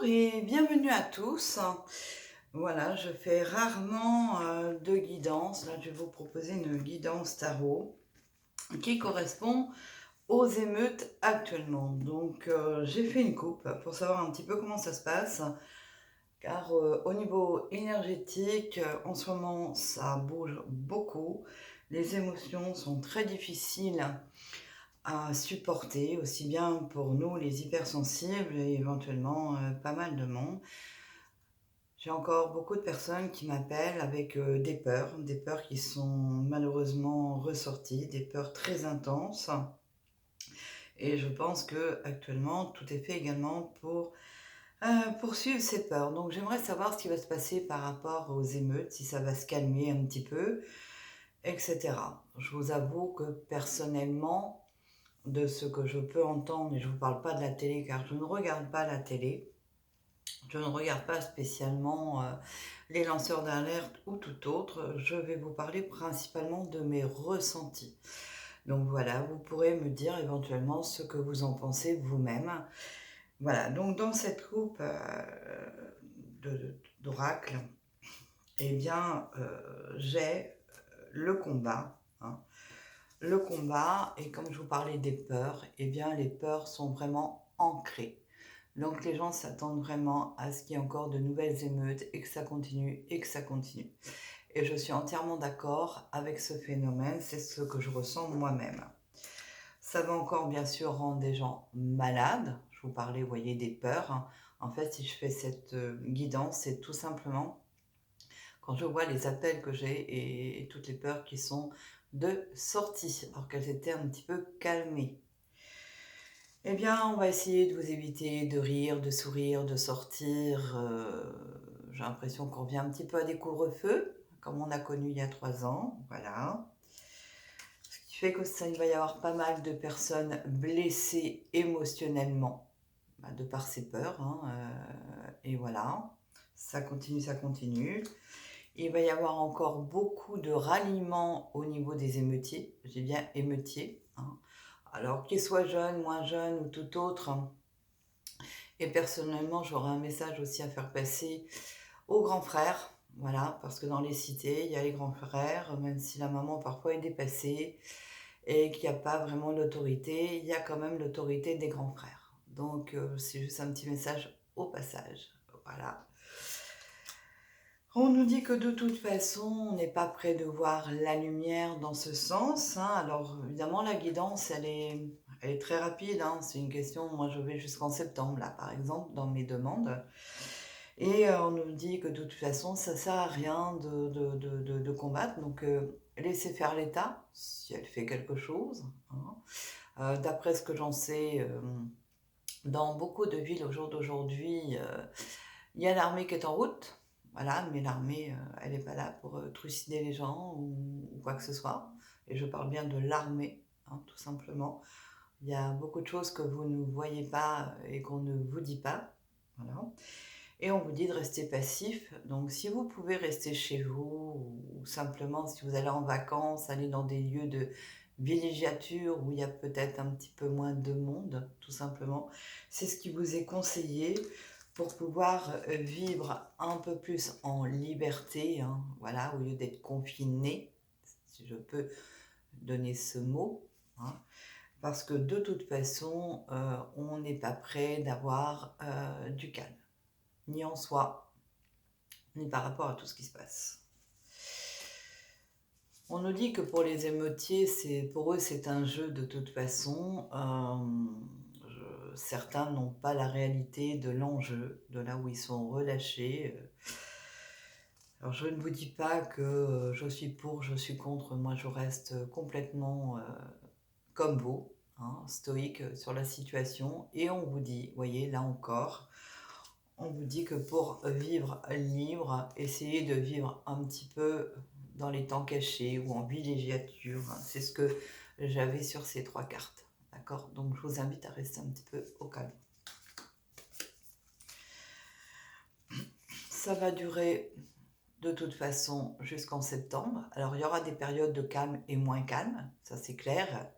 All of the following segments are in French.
Bonjour et bienvenue à tous. Voilà, je fais rarement de guidance. Là, je vais vous proposer une guidance tarot qui correspond aux émeutes actuellement. Donc, j'ai fait une coupe pour savoir un petit peu comment ça se passe. Car au niveau énergétique, en ce moment, ça bouge beaucoup. Les émotions sont très difficiles à supporter, aussi bien pour nous les hypersensibles et éventuellement pas mal de monde. J'ai encore beaucoup de personnes qui m'appellent avec des peurs qui sont malheureusement ressorties, des peurs très intenses. Et je pense que actuellement tout est fait également pour poursuivre ces peurs. Donc j'aimerais savoir ce qui va se passer par rapport aux émeutes, si ça va se calmer un petit peu, etc. Je vous avoue que personnellement, de ce que je peux entendre, et je ne vous parle pas de la télé car je ne regarde pas la télé, je ne regarde pas spécialement les lanceurs d'alerte ou tout autre, je vais vous parler principalement de mes ressentis. Donc voilà, vous pourrez me dire éventuellement ce que vous en pensez vous-même. Voilà, donc dans cette coupe d'oracle, eh bien, j'ai le combat, hein. Le combat, et comme je vous parlais des peurs, eh bien les peurs sont vraiment ancrées. Donc les gens s'attendent vraiment à ce qu'il y ait encore de nouvelles émeutes et que ça continue et que ça continue. Et je suis entièrement d'accord avec ce phénomène, c'est ce que je ressens moi-même. Ça va encore bien sûr rendre des gens malades. Je vous parlais, vous voyez, des peurs, hein. En fait, si je fais cette guidance, c'est tout simplement quand je vois les appels que j'ai et toutes les peurs qui sont de sortie, alors qu'elles étaient un petit peu calmées. Eh bien, on va essayer de vous éviter de rire, de sourire, de sortir. J'ai l'impression qu'on revient un petit peu à des couvre-feux, comme on a connu il y a 3 ans. Voilà. Ce qui fait que ça, il va y avoir pas mal de personnes blessées émotionnellement, bah, de par ces peurs, hein, et voilà. Ça continue, ça continue. Il va y avoir encore beaucoup de ralliements au niveau des émeutiers. J'ai bien émeutiers, hein. Alors qu'ils soient jeunes, moins jeunes ou tout autre, hein. Et personnellement, j'aurais un message aussi à faire passer aux grands frères. Voilà, parce que dans les cités, il y a les grands frères, même si la maman parfois est dépassée et qu'il n'y a pas vraiment l'autorité, il y a quand même l'autorité des grands frères. Donc, c'est juste un petit message au passage. Voilà. On nous dit que de toute façon, on n'est pas près de voir la lumière dans ce sens, hein. Alors évidemment, la guidance, elle est très rapide, hein. C'est une question, moi je vais jusqu'en septembre, là par exemple, dans mes demandes. Et on nous dit que de toute façon, ça sert à rien de combattre. Donc laissez faire l'État, si elle fait quelque chose, hein. D'après ce que j'en sais, dans beaucoup de villes au jour d'aujourd'hui, il y a l'armée qui est en route. Voilà, mais l'armée, elle n'est pas là pour trucider les gens ou quoi que ce soit. Et je parle bien de l'armée, hein, tout simplement. Il y a beaucoup de choses que vous ne voyez pas et qu'on ne vous dit pas. Voilà. Et on vous dit de rester passif. Donc, si vous pouvez rester chez vous ou simplement, si vous allez en vacances, aller dans des lieux de villégiature où il y a peut-être un petit peu moins de monde, tout simplement, c'est ce qui vous est conseillé pour pouvoir vivre un peu plus en liberté, hein, voilà, au lieu d'être confiné, si je peux donner ce mot, hein, parce que de toute façon, on n'est pas prêt d'avoir du calme, ni en soi, ni par rapport à tout ce qui se passe. On nous dit que pour les émeutiers, pour eux, c'est un jeu de toute façon. Certains n'ont pas la réalité de l'enjeu, de là où ils sont relâchés. Alors je ne vous dis pas que je suis pour, je suis contre, moi je reste complètement comme vous, hein, stoïque sur la situation. Et on vous dit, voyez, là encore, on vous dit que pour vivre libre, essayez de vivre un petit peu dans les temps cachés ou en villégiature. C'est ce que j'avais sur ces 3 cartes. D'accord? Donc je vous invite à rester un petit peu au calme. Ça va durer de toute façon jusqu'en septembre. Alors il y aura des périodes de calme et moins calme, ça c'est clair.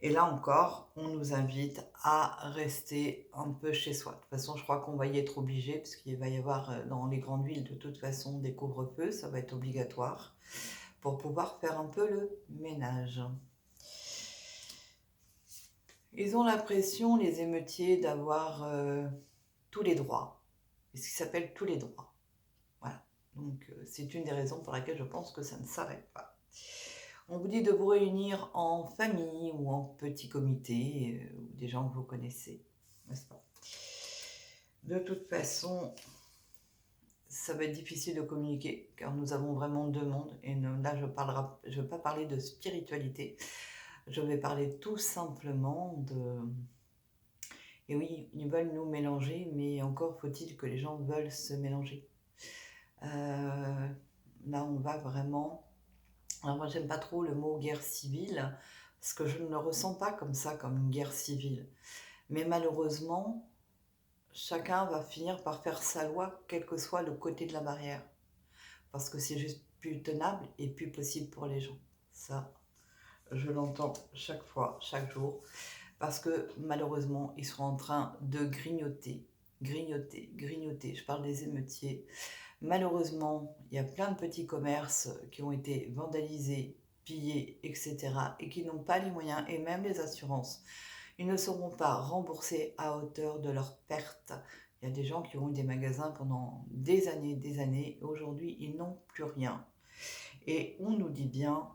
Et là encore, on nous invite à rester un peu chez soi. De toute façon, je crois qu'on va y être obligé, parce qu'il va y avoir dans les grandes villes de toute façon des couvre-feux, ça va être obligatoire, pour pouvoir faire un peu le ménage. Ils ont l'impression, les émeutiers, d'avoir tous les droits. Et ce qui s'appelle tous les droits. Voilà. Donc c'est une des raisons pour laquelle je pense que ça ne s'arrête pas. On vous dit de vous réunir en famille ou en petit comité, ou des gens que vous connaissez, n'est-ce pas? De toute façon, ça va être difficile de communiquer, car nous avons vraiment deux mondes. Et là, je ne vais pas parler de spiritualité, je vais parler tout simplement de... Et oui, ils veulent nous mélanger, mais encore faut-il que les gens veulent se mélanger. Là, on va vraiment... Alors moi, j'aime pas trop le mot guerre civile, parce que je ne le ressens pas comme ça, comme une guerre civile. Mais malheureusement, chacun va finir par faire sa loi, quel que soit le côté de la barrière. Parce que c'est juste plus tenable et plus possible pour les gens. Ça, je l'entends chaque fois, chaque jour. Parce que malheureusement, ils sont en train de grignoter, grignoter, grignoter. Je parle des émeutiers. Malheureusement, il y a plein de petits commerces qui ont été vandalisés, pillés, etc. et qui n'ont pas les moyens, et même les assurances. Ils ne seront pas remboursés à hauteur de leurs pertes. Il y a des gens qui ont eu des magasins pendant des années, et aujourd'hui, ils n'ont plus rien. Et on nous dit bien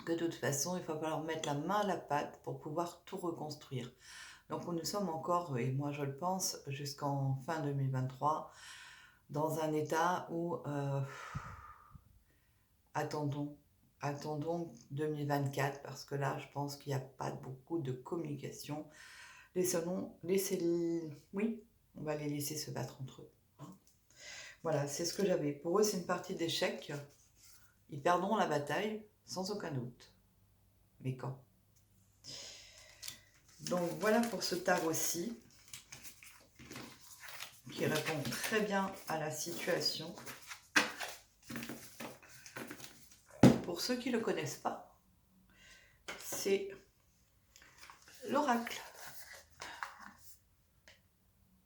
que de toute façon, il va falloir mettre la main à la pâte pour pouvoir tout reconstruire. Donc nous sommes encore, et moi je le pense, jusqu'en fin 2023, dans un état où attendons 2024, parce que là je pense qu'il n'y a pas beaucoup de communication. Oui, on va les laisser se battre entre eux. Hein. Voilà, c'est ce que j'avais. Pour eux, c'est une partie d'échec. Ils perdront la bataille, sans aucun doute. Mais quand? Donc voilà pour ce tarot-ci, qui répond très bien à la situation. Pour ceux qui ne le connaissent pas, c'est l'oracle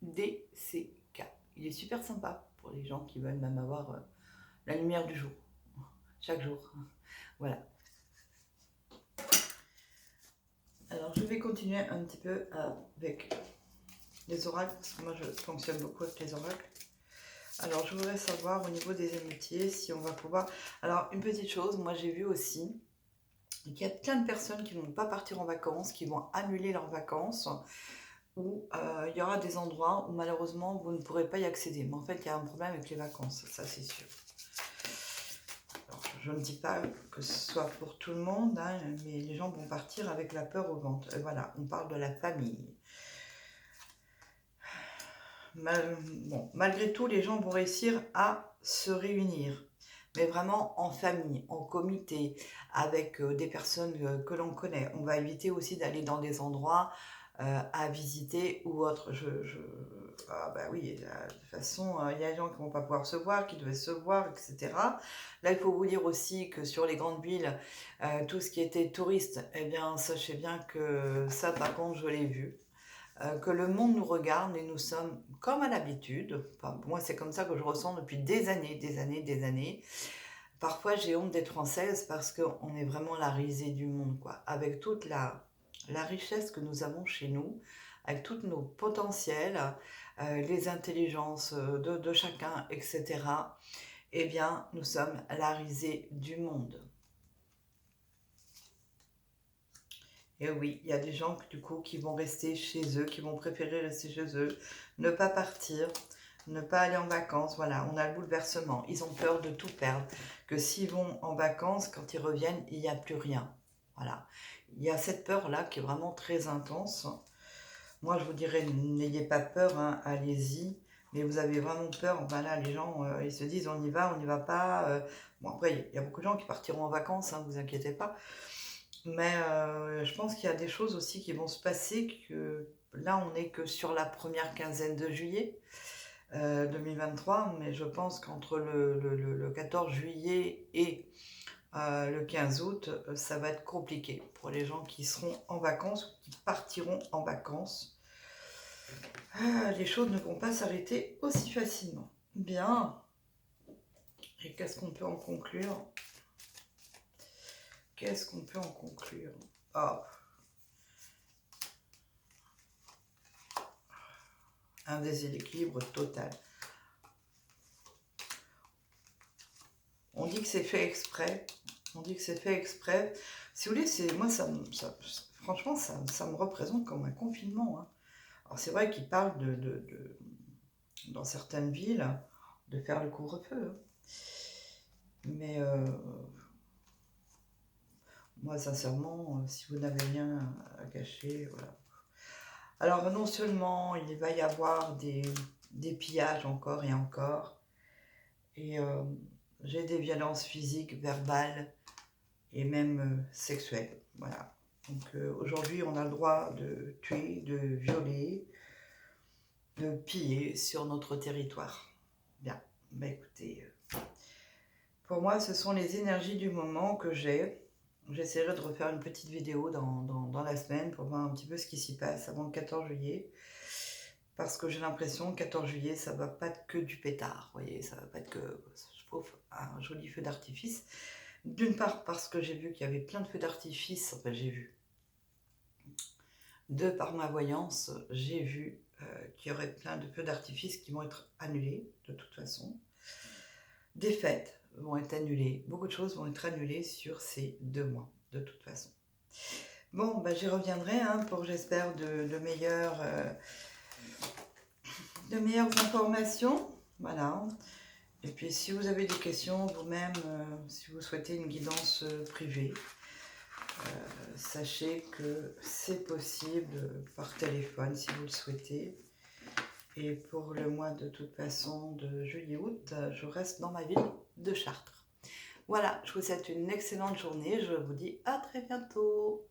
DCK. Il est super sympa pour les gens qui veulent même avoir la lumière du jour, chaque jour. Voilà. Alors je vais continuer un petit peu avec les oracles, parce que moi je fonctionne beaucoup avec les oracles. Alors je voudrais savoir au niveau des émeutiers si on va pouvoir... Alors une petite chose, moi j'ai vu aussi qu'il y a plein de personnes qui ne vont pas partir en vacances, qui vont annuler leurs vacances, où il y aura des endroits où malheureusement vous ne pourrez pas y accéder. Mais en fait il y a un problème avec les vacances, ça c'est sûr. Alors, je ne dis pas que ce soit pour tout le monde, hein, mais les gens vont partir avec la peur au ventre. Et voilà, on parle de la famille. Bon, malgré tout, les gens vont réussir à se réunir, mais vraiment en famille, en comité, avec des personnes que l'on connaît. On va éviter aussi d'aller dans des endroits à visiter ou autre. Ah bah oui, de toute façon, il y a des gens qui ne vont pas pouvoir se voir, qui devaient se voir, etc. Là, il faut vous dire aussi que sur les grandes villes, tout ce qui était touriste, eh bien, sachez bien que ça, par contre, je l'ai vu. Que le monde nous regarde et nous sommes comme à l'habitude. Enfin, moi, c'est comme ça que je ressens depuis des années, des années, des années. Parfois, j'ai honte d'être française parce qu'on est vraiment la risée du monde, quoi. Avec toute la richesse que nous avons chez nous, avec tous nos potentiels, les intelligences de chacun, etc. Eh bien, nous sommes la risée du monde. Et oui, il y a des gens du coup qui vont rester chez eux, qui vont préférer rester chez eux, ne pas partir, ne pas aller en vacances. Voilà, on a le bouleversement. Ils ont peur de tout perdre. Que s'ils vont en vacances, quand ils reviennent, il n'y a plus rien. Voilà. Il y a cette peur-là qui est vraiment très intense. Moi, je vous dirais, n'ayez pas peur, hein, allez-y. Mais vous avez vraiment peur, voilà, les gens, ils se disent, on y va pas. Bon, après, il y a beaucoup de gens qui partiront en vacances, hein, vous inquiétez pas. Mais je pense qu'il y a des choses aussi qui vont se passer, que là on n'est que sur la première quinzaine de juillet 2023, mais je pense qu'entre le 14 juillet et Le 15 août, ça va être compliqué pour les gens qui seront en vacances ou qui partiront en vacances. Les choses ne vont pas s'arrêter aussi facilement. Bien. Et qu'est-ce qu'on peut en conclure? Qu'est-ce qu'on peut en conclure? Oh, un déséquilibre total. On dit que c'est fait exprès. On dit que c'est fait exprès. Si vous voulez, moi, franchement, ça me représente comme un confinement. Hein. Alors, c'est vrai qu'ils parlent dans certaines villes, de faire le couvre-feu. Hein. Mais moi, sincèrement, si vous n'avez rien à cacher, voilà. Alors, non seulement il va y avoir des pillages encore et encore, et j'ai des violences physiques, verbales et même sexuelles. Voilà. Donc aujourd'hui, on a le droit de tuer, de violer, de piller sur notre territoire. Bien, bah écoutez, pour moi, ce sont les énergies du moment que j'ai. J'essaierai de refaire une petite vidéo dans la semaine pour voir un petit peu ce qui s'y passe avant le 14 juillet. Parce que j'ai l'impression que 14 juillet, ça va pas être que du pétard. Vous voyez, ça va pas être que, je trouve, un joli feu d'artifice. D'une part parce que j'ai vu qu'il y avait plein de feux d'artifice. Enfin, j'ai vu. De par ma voyance, j'ai vu qu'il y aurait plein de feux d'artifice qui vont être annulés, de toute façon. Des fêtes vont être annulées. Beaucoup de choses vont être annulées sur ces 2 mois, de toute façon. Bon, bah, j'y reviendrai hein, pour, j'espère, de meilleures informations. Voilà. Et puis, si vous avez des questions vous-même, si vous souhaitez une guidance privée, sachez que c'est possible par téléphone si vous le souhaitez. Et pour le mois de toute façon de juillet-août, je reste dans ma ville de Chartres. Voilà, je vous souhaite une excellente journée. Je vous dis à très bientôt.